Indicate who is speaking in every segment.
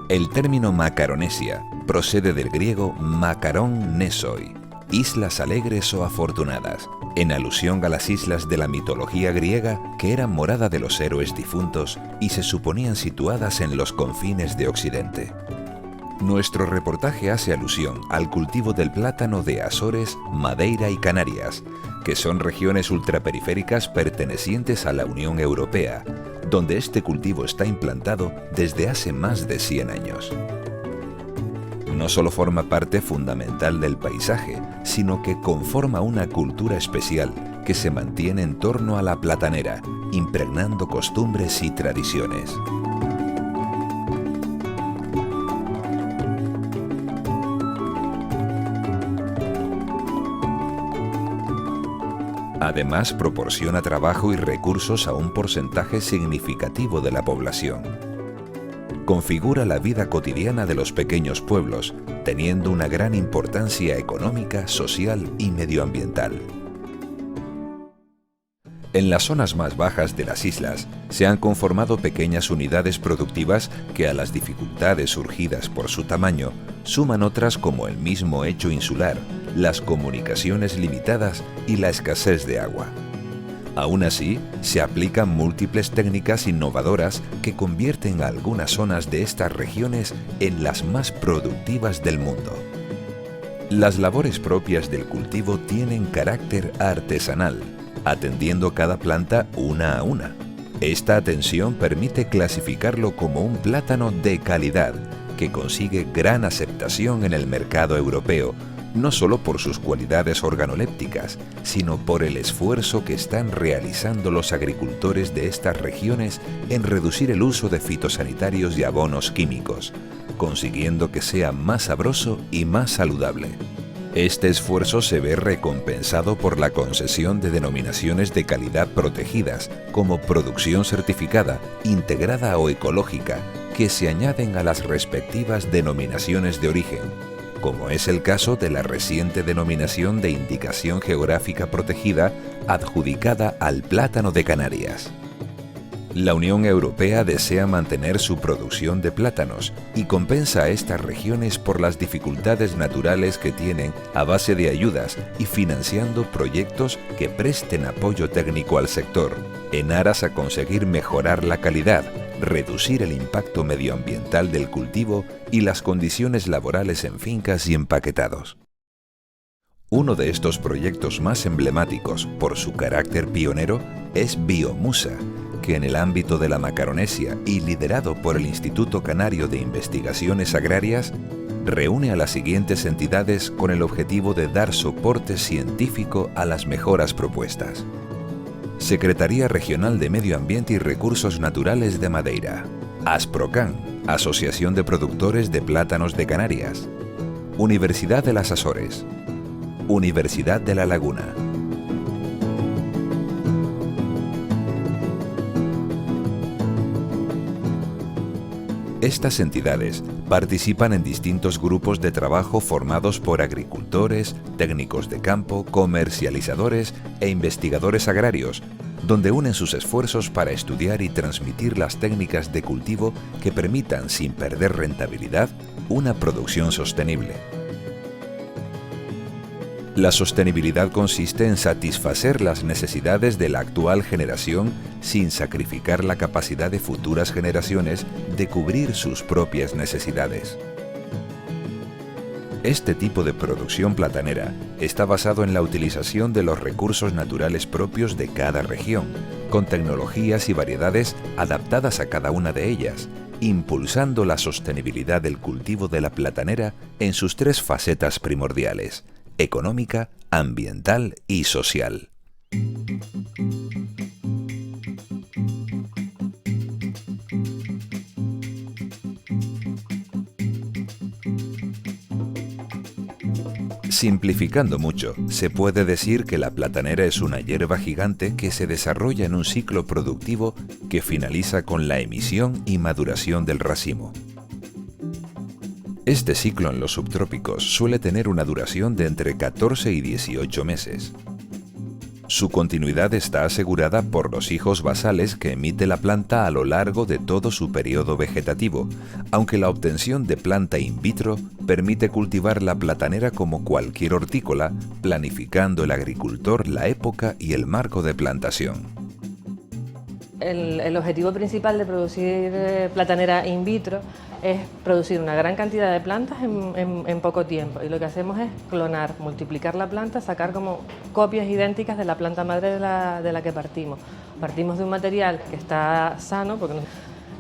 Speaker 1: El término Macaronesia procede del griego Makarón Nesoi, islas alegres o afortunadas, en alusión a las islas de la mitología griega que eran morada de los héroes difuntos y se suponían situadas en los confines de Occidente. Nuestro reportaje hace alusión al cultivo del plátano de Azores, Madeira y Canarias, que son regiones ultraperiféricas pertenecientes a la Unión Europea, donde este cultivo está implantado desde hace más de 100 años. No solo forma parte fundamental del paisaje, sino que conforma una cultura especial que se mantiene en torno a la platanera, impregnando costumbres y tradiciones. Además, proporciona trabajo y recursos a un porcentaje significativo de la población. Configura la vida cotidiana de los pequeños pueblos, teniendo una gran importancia económica, social y medioambiental. En las zonas más bajas de las islas se han conformado pequeñas unidades productivas que a las dificultades surgidas por su tamaño suman otras como el mismo hecho insular, las comunicaciones limitadas y la escasez de agua. Aún así, se aplican múltiples técnicas innovadoras que convierten a algunas zonas de estas regiones en las más productivas del mundo. Las labores propias del cultivo tienen carácter artesanal, atendiendo cada planta una a una. Esta atención permite clasificarlo como un plátano de calidad, que consigue gran aceptación en el mercado europeo, no solo por sus cualidades organolépticas, sino por el esfuerzo que están realizando los agricultores de estas regiones en reducir el uso de fitosanitarios y abonos químicos, consiguiendo que sea más sabroso y más saludable. Este esfuerzo se ve recompensado por la concesión de denominaciones de calidad protegidas, como producción certificada, integrada o ecológica, que se añaden a las respectivas denominaciones de origen, como es el caso de la reciente denominación de indicación geográfica protegida adjudicada al plátano de Canarias. La Unión Europea desea mantener su producción de plátanos y compensa a estas regiones por las dificultades naturales que tienen a base de ayudas y financiando proyectos que presten apoyo técnico al sector, en aras a conseguir mejorar la calidad, reducir el impacto medioambiental del cultivo y las condiciones laborales en fincas y empaquetados. Uno de estos proyectos más emblemáticos por su carácter pionero es Biomusa, que en el ámbito de la Macaronesia y liderado por el Instituto Canario de Investigaciones Agrarias, reúne a las siguientes entidades con el objetivo de dar soporte científico a las mejoras propuestas. Secretaría Regional de Medio Ambiente y Recursos Naturales de Madeira, Asprocan, Asociación de Productores de Plátanos de Canarias, Universidad de las Azores, Universidad de La Laguna. Estas entidades participan en distintos grupos de trabajo formados por agricultores, técnicos de campo, comercializadores e investigadores agrarios, donde unen sus esfuerzos para estudiar y transmitir las técnicas de cultivo que permitan, sin perder rentabilidad, una producción sostenible. La sostenibilidad consiste en satisfacer las necesidades de la actual generación sin sacrificar la capacidad de futuras generaciones de cubrir sus propias necesidades. Este tipo de producción platanera está basado en la utilización de los recursos naturales propios de cada región, con tecnologías y variedades adaptadas a cada una de ellas, impulsando la sostenibilidad del cultivo de la platanera en sus tres facetas primordiales: económica, ambiental y social. Simplificando mucho, se puede decir que la platanera es una hierba gigante que se desarrolla en un ciclo productivo que finaliza con la emisión y maduración del racimo. Este ciclo en los subtrópicos suele tener una duración de entre 14 y 18 meses. Su continuidad está asegurada por los hijos basales que emite la planta a lo largo de todo su periodo vegetativo, aunque la obtención de planta in vitro permite cultivar la platanera como cualquier hortícola, planificando el agricultor la época y el marco de plantación.
Speaker 2: El objetivo principal de producir platanera in vitro es producir una gran cantidad de plantas en poco tiempo, y lo que hacemos es clonar, multiplicar la planta, sacar como copias idénticas de la planta madre de la que partimos. Partimos de un material que está sano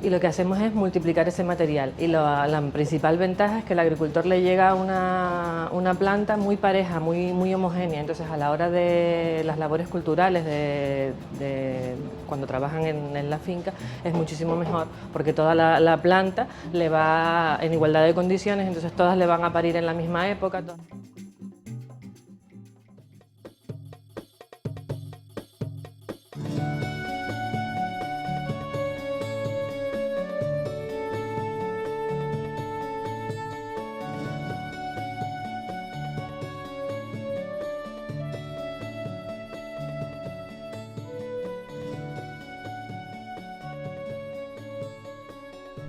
Speaker 2: y lo que hacemos es multiplicar ese material, y la principal ventaja es que el agricultor le llega una planta muy pareja, muy homogénea. Entonces, a la hora de las labores culturales, cuando trabajan en la finca, es muchísimo mejor, porque toda la planta le va en igualdad de condiciones, entonces todas le van a parir en la misma época.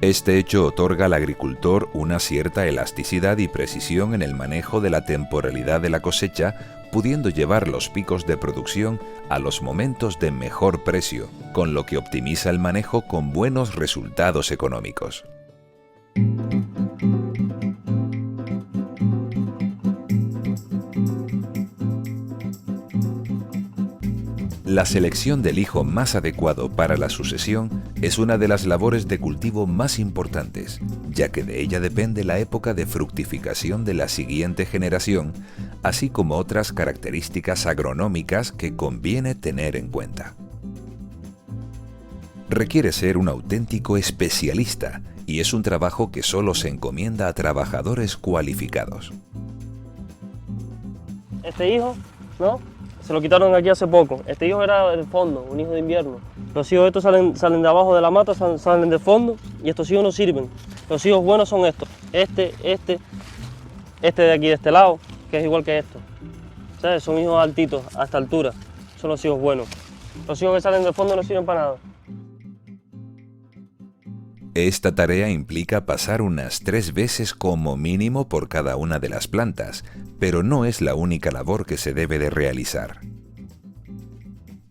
Speaker 1: Este hecho otorga al agricultor una cierta elasticidad y precisión en el manejo de la temporalidad de la cosecha, pudiendo llevar los picos de producción a los momentos de mejor precio, con lo que optimiza el manejo con buenos resultados económicos. La selección del hijo más adecuado para la sucesión es una de las labores de cultivo más importantes, ya que de ella depende la época de fructificación de la siguiente generación, así como otras características agronómicas que conviene tener en cuenta. Requiere ser un auténtico especialista y es un trabajo que solo se encomienda a trabajadores cualificados.
Speaker 3: Este hijo, ¿no? Se lo quitaron aquí hace poco. Este hijo era del fondo, un hijo de invierno. Los hijos estos salen de abajo de la mata, salen del fondo, y estos hijos no sirven. Los hijos buenos son estos. Este de aquí, de este lado, que es igual que esto. ¿Sabes? Son hijos altitos, a esta altura. Son los hijos buenos. Los hijos que salen del fondo no sirven para nada.
Speaker 1: Esta tarea implica pasar unas 3 veces como mínimo por cada una de las plantas, pero no es la única labor que se debe de realizar.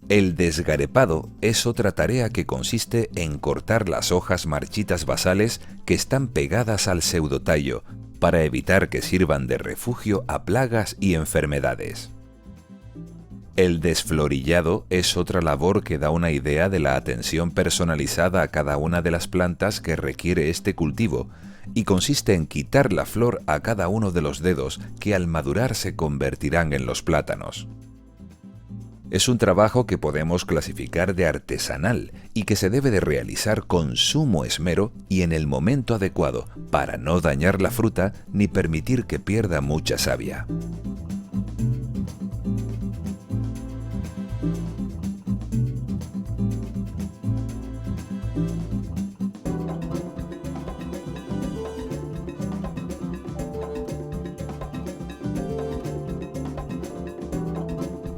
Speaker 1: El desgarepado es otra tarea que consiste en cortar las hojas marchitas basales que están pegadas al pseudotallo, para evitar que sirvan de refugio a plagas y enfermedades. El desflorillado es otra labor que da una idea de la atención personalizada a cada una de las plantas que requiere este cultivo, y consiste en quitar la flor a cada uno de los dedos que al madurar se convertirán en los plátanos. Es un trabajo que podemos clasificar de artesanal y que se debe de realizar con sumo esmero y en el momento adecuado para no dañar la fruta ni permitir que pierda mucha savia.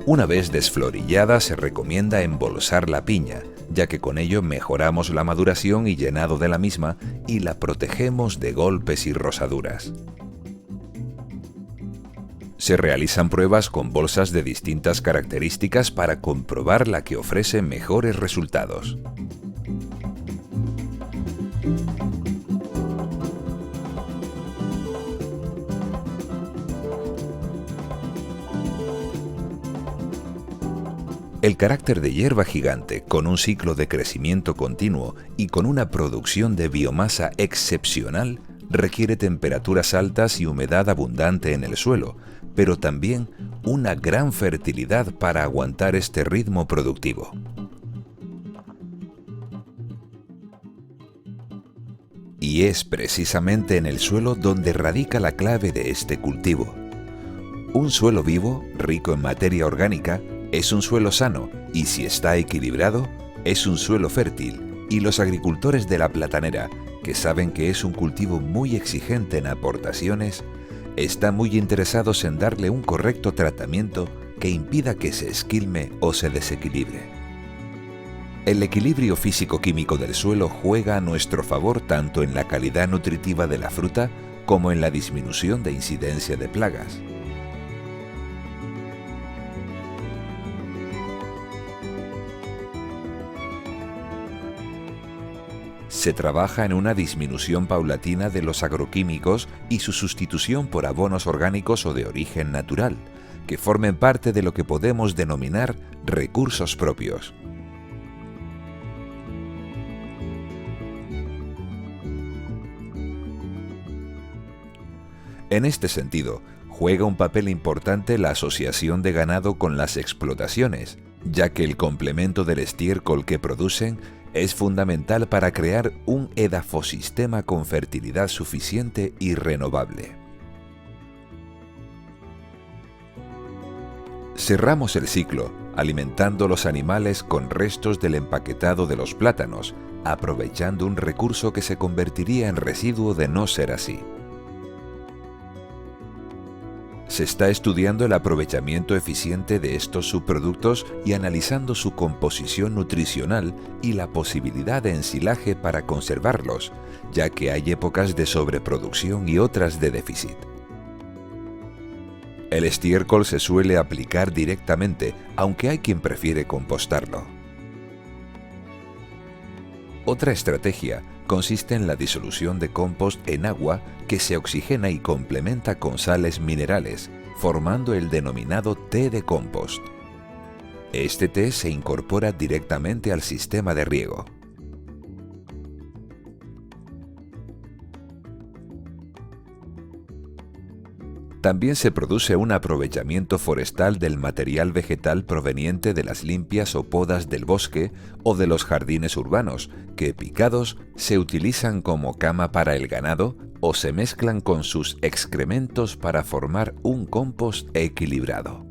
Speaker 1: Una vez desflorillada se recomienda embolsar la piña, ya que con ello mejoramos la maduración y llenado de la misma y la protegemos de golpes y rosaduras. Se realizan pruebas con bolsas de distintas características para comprobar la que ofrece mejores resultados. El carácter de hierba gigante, con un ciclo de crecimiento continuo y con una producción de biomasa excepcional, requiere temperaturas altas y humedad abundante en el suelo, pero también una gran fertilidad para aguantar este ritmo productivo. Y es precisamente en el suelo donde radica la clave de este cultivo. Un suelo vivo, rico en materia orgánica, es un suelo sano, y si está equilibrado, es un suelo fértil, y los agricultores de la platanera, que saben que es un cultivo muy exigente en aportaciones, están muy interesados en darle un correcto tratamiento que impida que se esquilme o se desequilibre. El equilibrio físico-químico del suelo juega a nuestro favor tanto en la calidad nutritiva de la fruta como en la disminución de incidencia de plagas. Se trabaja en una disminución paulatina de los agroquímicos y su sustitución por abonos orgánicos o de origen natural, que formen parte de lo que podemos denominar recursos propios. En este sentido, juega un papel importante la asociación de ganado con las explotaciones, ya que el complemento del estiércol que producen es fundamental para crear un edafosistema con fertilidad suficiente y renovable. Cerramos el ciclo alimentando los animales con restos del empaquetado de los plátanos, aprovechando un recurso que se convertiría en residuo de no ser así. Se está estudiando el aprovechamiento eficiente de estos subproductos y analizando su composición nutricional y la posibilidad de ensilaje para conservarlos, ya que hay épocas de sobreproducción y otras de déficit. El estiércol se suele aplicar directamente, aunque hay quien prefiere compostarlo. Otra estrategia consiste en la disolución de compost en agua que se oxigena y complementa con sales minerales, formando el denominado té de compost. Este té se incorpora directamente al sistema de riego. También se produce un aprovechamiento forestal del material vegetal proveniente de las limpias o podas del bosque o de los jardines urbanos, que picados se utilizan como cama para el ganado o se mezclan con sus excrementos para formar un compost equilibrado.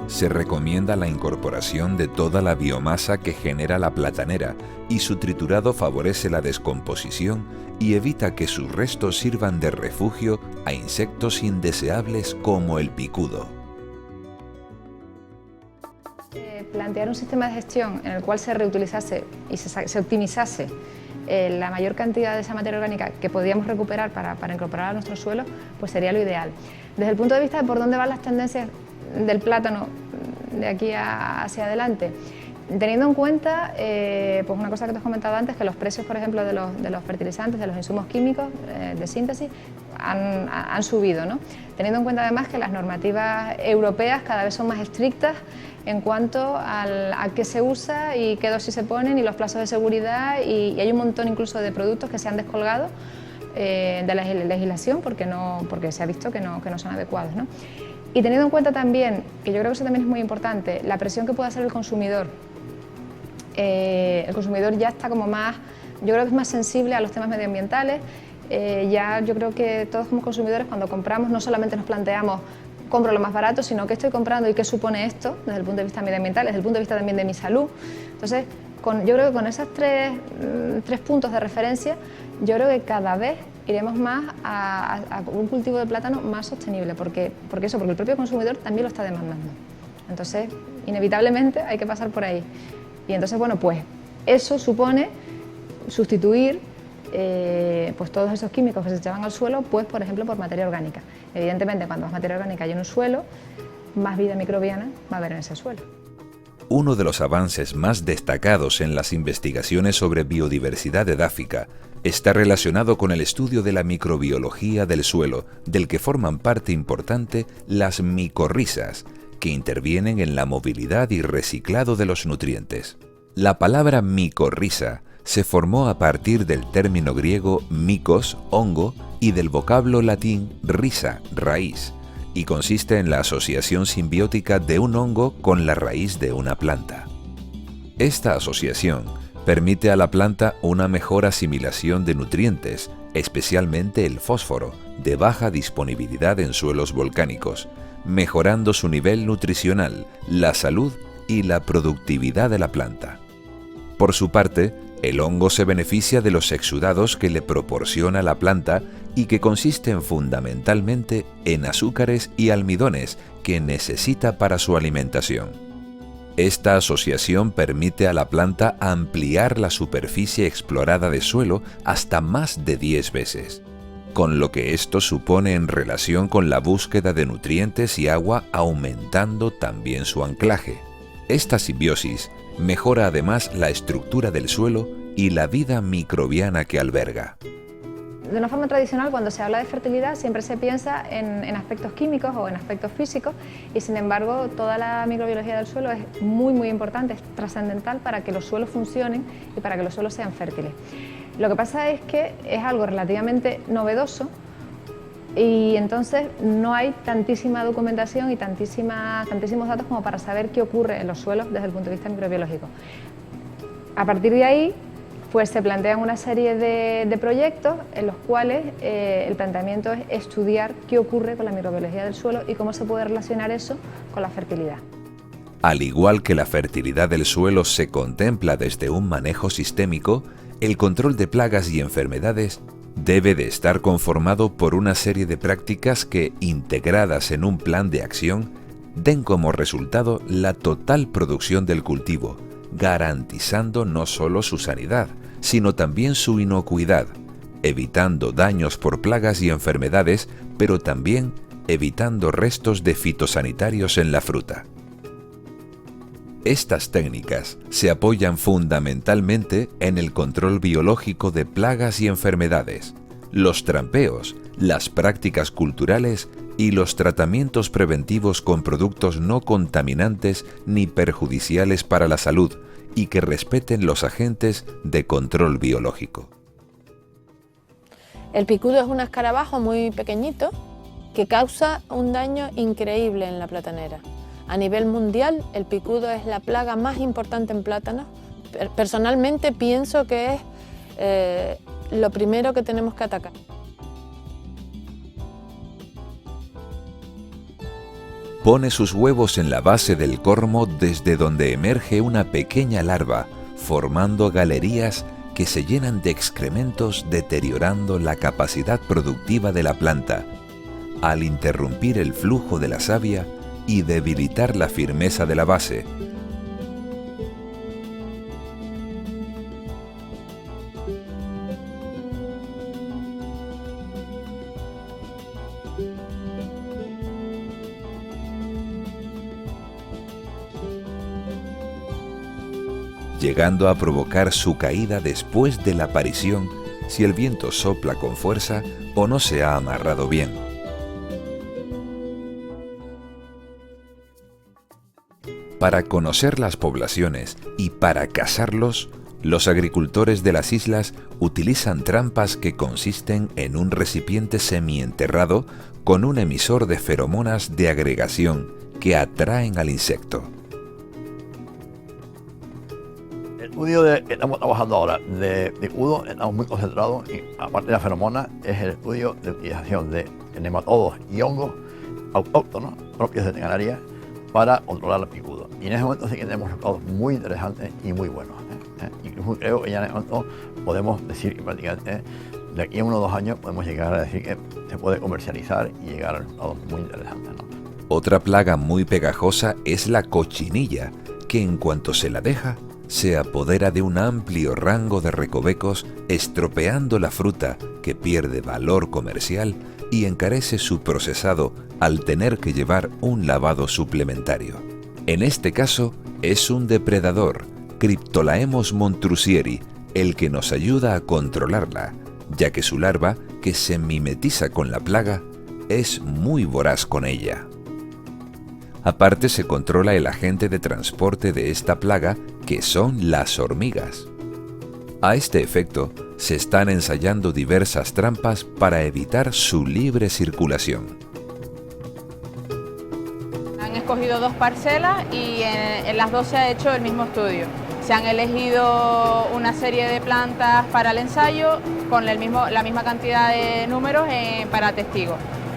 Speaker 1: Se recomienda la incorporación de toda la biomasa que genera la platanera y su triturado favorece la descomposición y evita que sus restos sirvan de refugio a insectos indeseables como el picudo.
Speaker 4: Plantear un sistema de gestión en el cual se reutilizase y se optimizase la mayor cantidad de esa materia orgánica que podíamos recuperar para incorporar a nuestro suelo, pues sería lo ideal. Desde el punto de vista de por dónde van las tendencias del plátano de aquí hacia adelante, teniendo en cuenta pues una cosa que te he comentado antes, que los precios, por ejemplo, de los fertilizantes, de los insumos químicos de síntesis han subido, ¿no? Teniendo en cuenta además que las normativas europeas cada vez son más estrictas en cuanto a qué se usa y qué dosis se ponen y los plazos de seguridad, y hay un montón incluso de productos que se han descolgado de la legislación porque se ha visto que no son adecuados, ¿no? Y teniendo en cuenta también, que yo creo que eso también es muy importante, la presión que puede hacer el consumidor. El consumidor ya está como más, yo creo que es más sensible a los temas medioambientales. Ya yo creo que todos como consumidores cuando compramos no solamente nos planteamos compro lo más barato, sino qué estoy comprando y qué supone esto desde el punto de vista medioambiental, desde el punto de vista también de mi salud. Entonces, yo creo que con esos tres puntos de referencia, yo creo que cada vez iremos más a un cultivo de plátano más sostenible, porque el propio consumidor también lo está demandando. Entonces, inevitablemente hay que pasar por ahí. Y entonces, bueno, pues eso supone sustituir pues todos esos químicos que se echaban al suelo, pues por ejemplo por materia orgánica. Evidentemente, cuando más materia orgánica hay en un suelo, más vida microbiana va a haber en ese suelo.
Speaker 1: Uno de los avances más destacados en las investigaciones sobre biodiversidad edáfica está relacionado con el estudio de la microbiología del suelo, del que forman parte importante las micorrizas, que intervienen en la movilidad y reciclado de los nutrientes. La palabra micorriza se formó a partir del término griego micos, hongo, y del vocablo latín rhiza, raíz, y consiste en la asociación simbiótica de un hongo con la raíz de una planta. Esta asociación permite a la planta una mejor asimilación de nutrientes, especialmente el fósforo, de baja disponibilidad en suelos volcánicos, mejorando su nivel nutricional, la salud y la productividad de la planta. Por su parte, El hongo se beneficia de los exudados que le proporciona la planta y que consisten fundamentalmente en azúcares y almidones que necesita para su alimentación. Esta asociación permite a la planta ampliar la superficie explorada de suelo hasta más de 10 veces, con lo que esto supone en relación con la búsqueda de nutrientes y agua, aumentando también su anclaje. Esta simbiosis mejora además la estructura del suelo y la vida microbiana que alberga.
Speaker 4: De una forma tradicional, cuando se habla de fertilidad, siempre se piensa en aspectos químicos o en aspectos físicos y, sin embargo, toda la microbiología del suelo es muy importante, es trascendental para que los suelos funcionen y para que los suelos sean fértiles. Lo que pasa es que es algo relativamente novedoso y entonces no hay tantísima documentación y tantísimos datos como para saber qué ocurre en los suelos desde el punto de vista microbiológico. A partir de ahí, pues se plantean una serie de proyectos en los cuales el planteamiento es estudiar qué ocurre con la microbiología del suelo y cómo se puede relacionar eso con la fertilidad.
Speaker 1: Al igual que la fertilidad del suelo se contempla desde un manejo sistémico, el control de plagas y enfermedades debe de estar conformado por una serie de prácticas que, integradas en un plan de acción, den como resultado la total producción del cultivo, garantizando no solo su sanidad, sino también su inocuidad, evitando daños por plagas y enfermedades, pero también evitando restos de fitosanitarios en la fruta. Estas técnicas se apoyan fundamentalmente en el control biológico de plagas y enfermedades, los trampeos, las prácticas culturales y los tratamientos preventivos con productos no contaminantes ni perjudiciales para la salud y que respeten los agentes de control biológico.
Speaker 5: El picudo es un escarabajo muy pequeñito que causa un daño increíble en la platanera. A nivel mundial, el picudo es la plaga más importante en plátanos. Personalmente pienso que es lo primero que tenemos que atacar.
Speaker 1: Pone sus huevos en la base del cormo desde donde emerge una pequeña larva, formando galerías que se llenan de excrementos, deteriorando la capacidad productiva de la planta, al interrumpir el flujo de la savia y debilitar la firmeza de la base. Llegando a provocar su caída después de la aparición si el viento sopla con fuerza o no se ha amarrado bien. Para conocer las poblaciones y para cazarlos, los agricultores de las islas utilizan trampas que consisten en un recipiente semienterrado con un emisor de feromonas de agregación que atraen al insecto.
Speaker 6: El estudio que estamos trabajando ahora de picudo, estamos muy concentrados y aparte de la feromona es el estudio de utilización de nematodos y hongos autóctonos propios de Canarias para controlar el picudo. Y en ese momento sí que tenemos resultados muy interesantes y muy buenos. Incluso creo que ya en ese momento podemos decir que prácticamente de aquí a 1 o 2 años podemos llegar a decir que se puede comercializar y llegar a resultados muy interesantes, ¿no?
Speaker 1: Otra plaga muy pegajosa es la cochinilla, que en cuanto se la deja, se apodera de un amplio rango de recovecos, estropeando la fruta que pierde valor comercial y encarece su procesado al tener que llevar un lavado suplementario. En este caso, es un depredador, Cryptolaemus montrusieri, el que nos ayuda a controlarla, ya que su larva, que se mimetiza con la plaga, es muy voraz con ella. Aparte se controla el agente de transporte de esta plaga, que son las hormigas. A este efecto, se están ensayando diversas trampas para evitar su libre circulación.
Speaker 7: Han escogido 2 parcelas y en las 2 se ha hecho el mismo estudio. Se han elegido una serie de plantas para el ensayo con la misma cantidad de números para testigos.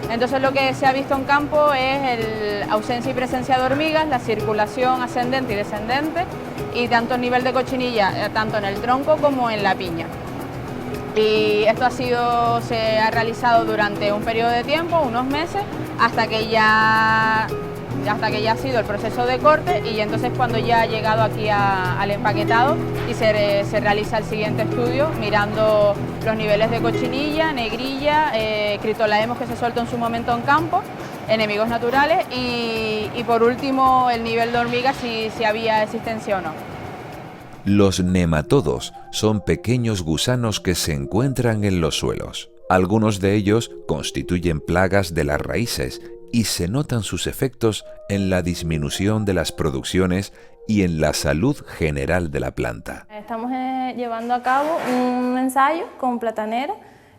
Speaker 7: Entonces lo que se ha visto en campo es la ausencia y presencia de hormigas, la circulación ascendente y descendente, y tanto el nivel de cochinilla, tanto en el tronco como en la piña. Y esto se ha realizado durante un periodo de tiempo, unos meses, hasta que ya ha sido el proceso de corte, y entonces cuando ya ha llegado aquí al empaquetado y se realiza el siguiente estudio mirando los niveles de cochinilla, negrilla, critolaemos que se soltó en su momento en campo, enemigos naturales y por último el nivel de hormigas si había existencia o no.
Speaker 1: Los nematodos son pequeños gusanos que se encuentran en los suelos. Algunos de ellos constituyen plagas de las raíces y se notan sus efectos en la disminución de las producciones y en la salud general de la planta.
Speaker 8: Estamos llevando a cabo un ensayo con platanera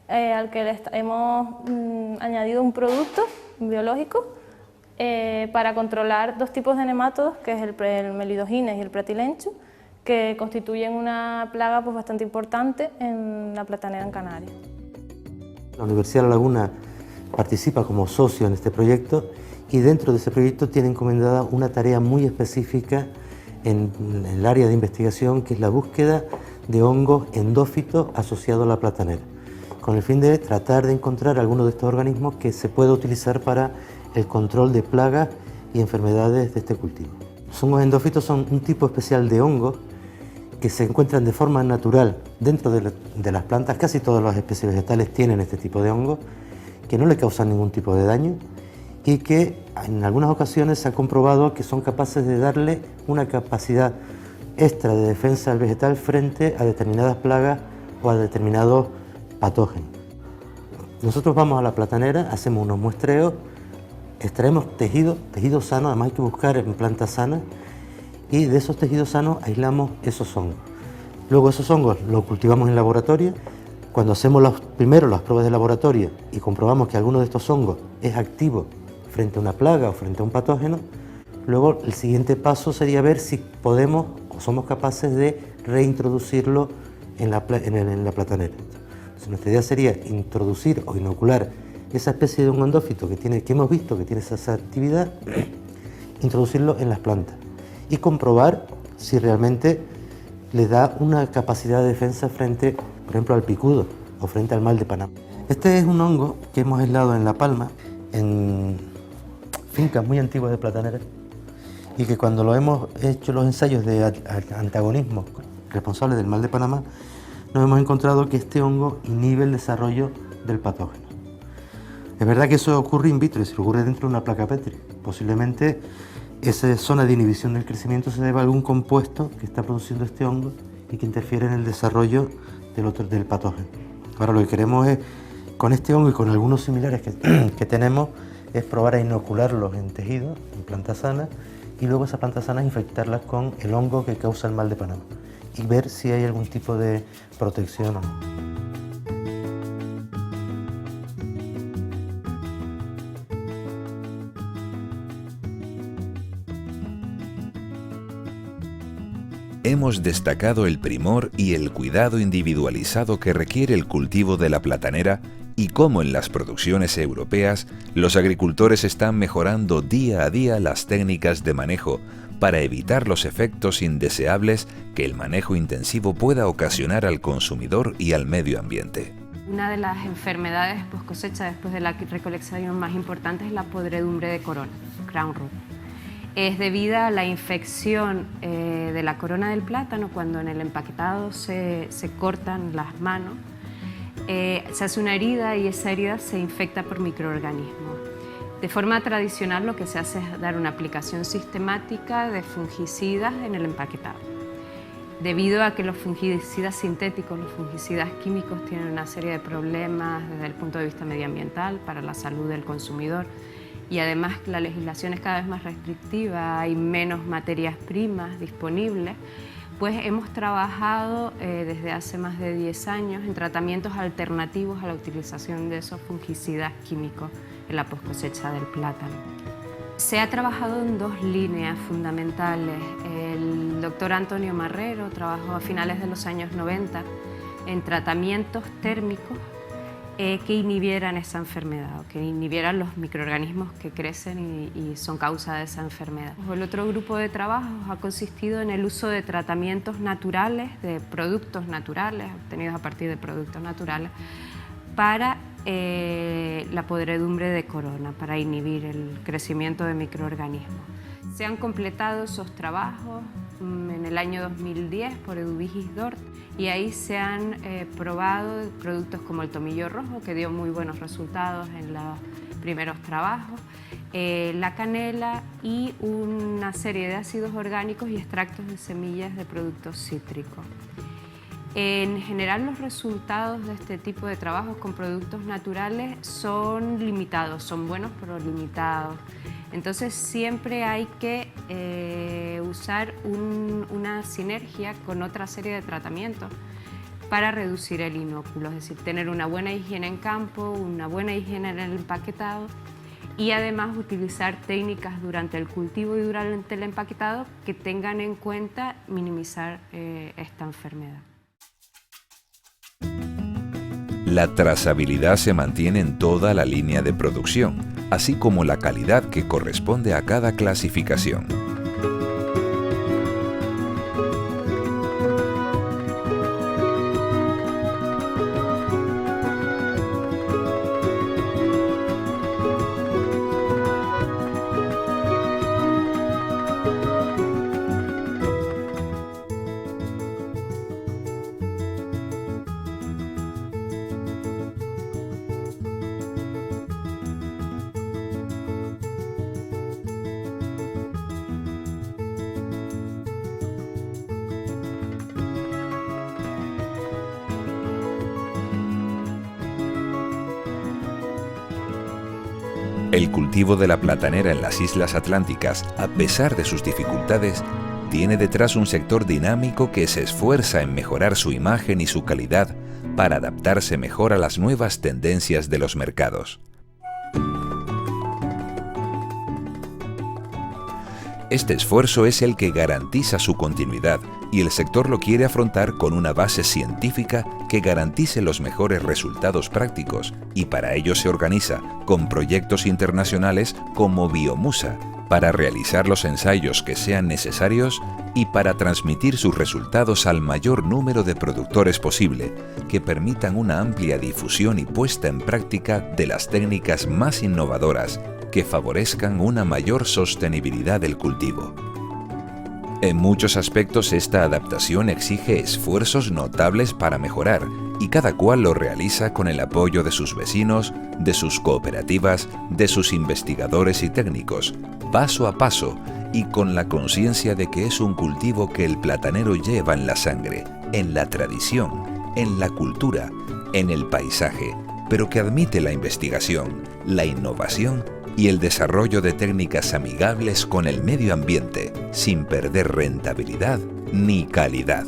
Speaker 8: al que hemos añadido un producto biológico para controlar dos tipos de nematodos, que es el Melidogines y el Pratilenchus, que constituyen una plaga bastante importante en la platanera en Canarias.
Speaker 9: La Universidad de La Laguna participa como socio en este proyecto y dentro de ese proyecto tiene encomendada una tarea muy específica en el área de investigación, que es la búsqueda de hongos endófitos asociados a la platanera, con el fin de tratar de encontrar algunos de estos organismos que se pueda utilizar para el control de plagas y enfermedades de este cultivo. Los hongos endófitos son un tipo especial de hongos que se encuentran de forma natural dentro de las plantas. Casi todas las especies vegetales tienen este tipo de hongos, que no le causan ningún tipo de daño y que en algunas ocasiones se ha comprobado que son capaces de darle una capacidad extra de defensa al vegetal frente a determinadas plagas o a determinados patógenos. Nosotros vamos a la platanera, hacemos unos muestreos, extraemos tejido sano, además hay que buscar en plantas sanas, y de esos tejidos sanos aislamos esos hongos. Luego esos hongos los cultivamos en laboratorio. Cuando hacemos primero las pruebas de laboratorio y comprobamos que alguno de estos hongos es activo frente a una plaga o frente a un patógeno, luego el siguiente paso sería ver si podemos o somos capaces de reintroducirlo en la platanera. Entonces, nuestra idea sería introducir o inocular esa especie de hongo endófito que hemos visto que tiene esa actividad, introducirlo en las plantas y comprobar si realmente les da una capacidad de defensa frente, por ejemplo, al picudo o frente al mal de Panamá. Este es un hongo que hemos aislado en La Palma, en fincas muy antiguas de platanera, y que cuando lo hemos hecho los ensayos de antagonismo responsables del mal de Panamá, nos hemos encontrado que este hongo inhibe el desarrollo del patógeno. Es verdad que eso ocurre in vitro, si ocurre dentro de una placa Petri. Posiblemente esa zona de inhibición del crecimiento se deba a algún compuesto que está produciendo este hongo y que interfiere en el desarrollo del patógeno. Ahora lo que queremos es, con este hongo y con algunos similares que tenemos, es probar a inocularlos en tejidos, en plantas sanas, y luego esas plantas sanas infectarlas con el hongo que causa el mal de Panamá y ver si hay algún tipo de protección o no.
Speaker 1: Hemos destacado el primor y el cuidado individualizado que requiere el cultivo de la platanera y cómo en las producciones europeas los agricultores están mejorando día a día las técnicas de manejo para evitar los efectos indeseables que el manejo intensivo pueda ocasionar al consumidor y al medio ambiente.
Speaker 10: Una de las enfermedades post cosecha después de la recolección más importante es la podredumbre de corona, crown rot. Es debida a la infección de la corona del plátano cuando en el empaquetado se cortan las manos. Se hace una herida y esa herida se infecta por microorganismos. De forma tradicional lo que se hace es dar una aplicación sistemática de fungicidas en el empaquetado. Debido a que los fungicidas sintéticos, los fungicidas químicos tienen una serie de problemas desde el punto de vista medioambiental para la salud del consumidor, y además la legislación es cada vez más restrictiva, hay menos materias primas disponibles, pues hemos trabajado desde hace más de 10 años en tratamientos alternativos a la utilización de esos fungicidas químicos en la poscosecha del plátano. Se ha trabajado en dos líneas fundamentales. El doctor Antonio Marrero trabajó a finales de los años 90 en tratamientos térmicos que inhibieran esa enfermedad, o que inhibieran los microorganismos que crecen y son causa de esa enfermedad. El otro grupo de trabajos ha consistido en el uso de tratamientos naturales, de productos naturales, obtenidos a partir de productos naturales, para la podredumbre de corona, para inhibir el crecimiento de microorganismos. Se han completado esos trabajos en el año 2010 por Eduvigis Dort, y ahí se han probado productos como el tomillo rojo, que dio muy buenos resultados en los primeros trabajos, la canela y una serie de ácidos orgánicos y extractos de semillas de productos cítricos. En general, los resultados de este tipo de trabajos con productos naturales son limitados, son buenos pero limitados. Entonces siempre hay que usar una sinergia con otra serie de tratamientos para reducir el inóculo, es decir, tener una buena higiene en campo, una buena higiene en el empaquetado y además utilizar técnicas durante el cultivo y durante el empaquetado que tengan en cuenta minimizar esta enfermedad.
Speaker 1: La trazabilidad se mantiene en toda la línea de producción, así como la calidad que corresponde a cada clasificación. El cultivo de la platanera en las Islas Atlánticas, a pesar de sus dificultades, tiene detrás un sector dinámico que se esfuerza en mejorar su imagen y su calidad para adaptarse mejor a las nuevas tendencias de los mercados. Este esfuerzo es el que garantiza su continuidad y el sector lo quiere afrontar con una base científica que garantice los mejores resultados prácticos, y para ello se organiza con proyectos internacionales como Biomusa para realizar los ensayos que sean necesarios y para transmitir sus resultados al mayor número de productores posible, que permitan una amplia difusión y puesta en práctica de las técnicas más innovadoras que favorezcan una mayor sostenibilidad del cultivo. En muchos aspectos esta adaptación exige esfuerzos notables para mejorar, y cada cual lo realiza con el apoyo de sus vecinos, de sus cooperativas, de sus investigadores y técnicos, paso a paso y con la conciencia de que es un cultivo que el platanero lleva en la sangre, en la tradición, en la cultura, en el paisaje, pero que admite la investigación, la innovación y el desarrollo de técnicas amigables con el medio ambiente, sin perder rentabilidad ni calidad.